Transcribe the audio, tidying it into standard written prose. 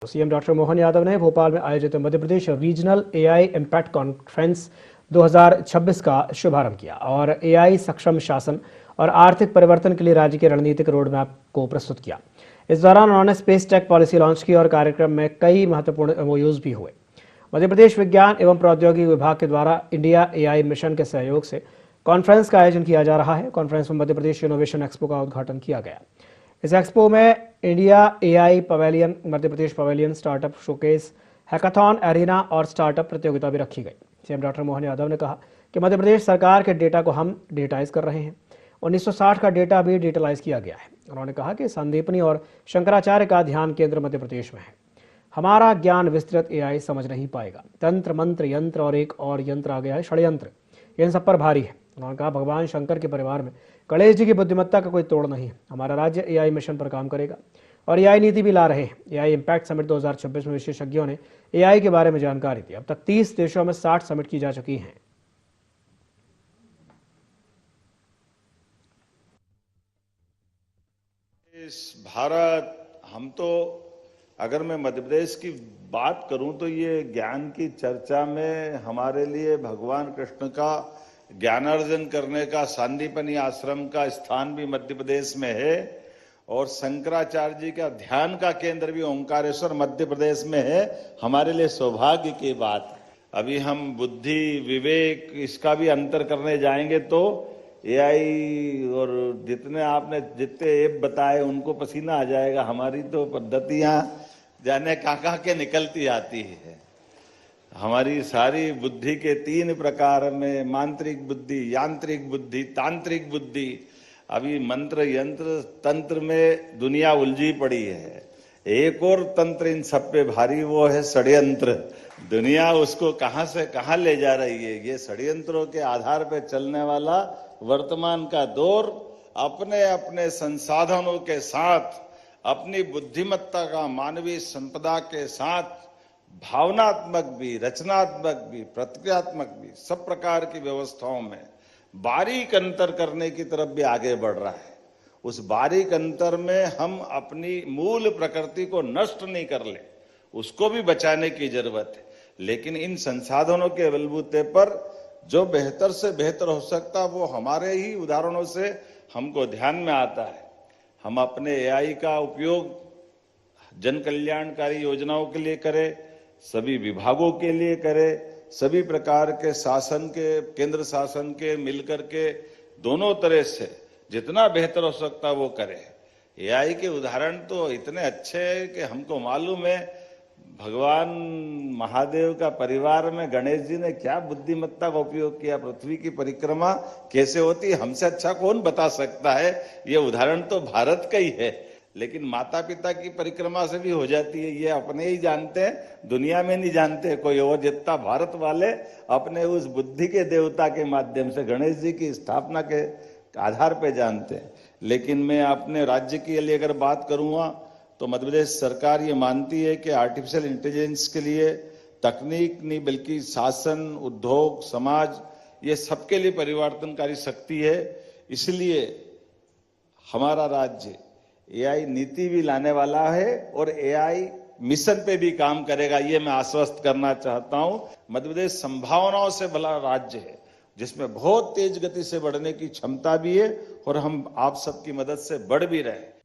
CM doctor Mohan Yadav ने भोपाल में आयोजित Madhya Pradesh regional AI impact conference 2026 का शुभारंभ किया और एआई सक्षम शासन और आर्थिक परिवर्तन के लिए राज्य के रणनीतिक रोड मैप को प्रस्तुत किया। इस दौरान उन्होंने स्पेस टेक पॉलिसी लॉन्च की और कार्यक्रम में कई महत्वपूर्ण एमओयूज भी हुए। मध्य प्रदेश विज्ञान एवं प्रौद्योगिकी विभाग के द्वारा इंडिया एआई मिशन के सहयोग से कॉन्फ्रेंस का आयोजन किया जा रहा है। कॉन्फ्रेंस में मध्य प्रदेश इनोवेशन एक्सपो का उद्घाटन किया गया। इस एक्सपो में India AI pavilion, Madhya Pradesh pavilion, startup showcase, hackathon, arena और स्टार्टअप प्रतियोगिता भी रखी गई। सीएम डॉक्टर मोहन यादव ने कहा कि मध्य प्रदेश सरकार के डेटा को हम डिजिटाइज कर रहे हैं। 1960 का डेटा भी डिजिटलाइज किया गया है। उन्होंने कहा कि संदीपनी और शंकराचार्य का ध्यान केंद्र मध्य प्रदेश में है। हमारा ज्ञान विस्तृत एआई समझ नहीं पाएगा। तंत्र मंत्र यंत्र और एक और यंत्र आ गया है, षड्यंत्र। इन सब पर भारी है। उन्होंने कहा भगवान शंकर के परिवार में गणेश जी की बुद्धिमत्ता का कोई तोड़ नहीं है। हमारा राज्य एआई मिशन पर काम करेगा और एआई नीति भी ला रहे हैं। एआई इम्पैक्ट समिट 2026 में विशेषज्ञों ने एआई के बारे में जानकारी दी। अब तक 30 देशों में 60 समिट की जा चुकी हैं। इस भारत, हम तो अगर मैं मध्य प्रदेश की बात करूं तो ये ज्ञान की चर्चा में हमारे लिए भगवान कृष्ण का ज्ञानार्जन करने का सांदीपनी आश्रम का स्थान भी मध्य प्रदेश में है और शंकराचार्य जी का ध्यान का केंद्र भी ओंकारेश्वर मध्य प्रदेश में है। हमारे लिए सौभाग्य की बात है। अभी हम बुद्धि, विवेक, इसका भी अंतर करने जाएंगे तो एआई और जितने ऐप बताए उनको पसीना आ जाएगा। हमारी तो पद्धतियां जाने कहाँ के निकलती आती है। हमारी सारी बुद्धि के 3 प्रकार में मांत्रिक बुद्धि, यांत्रिक बुद्धि, तांत्रिक बुद्धि। अभी मंत्र यंत्र तंत्र में दुनिया उलझी पड़ी है। एक और तंत्र इन सब पे भारी, वो है षड्यंत्र। दुनिया उसको कहां से कहां ले जा रही है। ये षड्यंत्रों के आधार पर चलने वाला वर्तमान का दौर अपने अपने संसाधनों के साथ, अपनी बुद्धिमत्ता का मानवीय संपदा के साथ भावनात्मक भी, रचनात्मक भी, प्रतिक्रियात्मक भी, सब प्रकार की व्यवस्थाओं में बारीक अंतर करने की तरफ भी आगे बढ़ रहा है। उस बारीक अंतर में हम अपनी मूल प्रकृति को नष्ट नहीं कर ले, उसको भी बचाने की जरूरत है। लेकिन इन संसाधनों के बलबूते पर जो बेहतर से बेहतर हो सकता वो हमारे ही उदाहरणों से हमको ध्यान में आता है। हम अपने एआई का उपयोग जन कल्याणकारी योजनाओं के लिए करें, सभी विभागों के लिए करें, सभी प्रकार के शासन के, केंद्र शासन के मिलकर के दोनों तरह से जितना बेहतर हो सकता वो करें। एआई के उदाहरण तो इतने अच्छे हैं कि हमको मालूम है भगवान महादेव का परिवार में गणेश जी ने क्या बुद्धिमत्ता का उपयोग किया। पृथ्वी की परिक्रमा कैसे होती है, हमसे अच्छा कौन बता सकता है। ये उदाहरण तो भारत का ही है, लेकिन माता पिता की परिक्रमा से भी हो जाती है। ये अपने ही जानते हैं, दुनिया में नहीं जानते कोई और। जितना भारत वाले अपने उस बुद्धि के देवता के माध्यम से गणेश जी की स्थापना के आधार पे जानते हैं। लेकिन मैं अपने राज्य के लिए अगर बात करूंगा तो मध्य प्रदेश सरकार ये मानती है कि आर्टिफिशियल इंटेलिजेंस के लिए तकनीक नहीं बल्कि शासन, उद्योग, समाज, ये सबके लिए परिवर्तनकारी शक्ति है। इसलिए हमारा राज्य एआई नीति भी लाने वाला है और एआई मिशन पे भी काम करेगा, ये मैं आश्वस्त करना चाहता हूं। मध्य प्रदेश संभावनाओं से भरा राज्य है जिसमें बहुत तेज गति से बढ़ने की क्षमता भी है और हम आप सबकी मदद से बढ़ भी रहे हैं।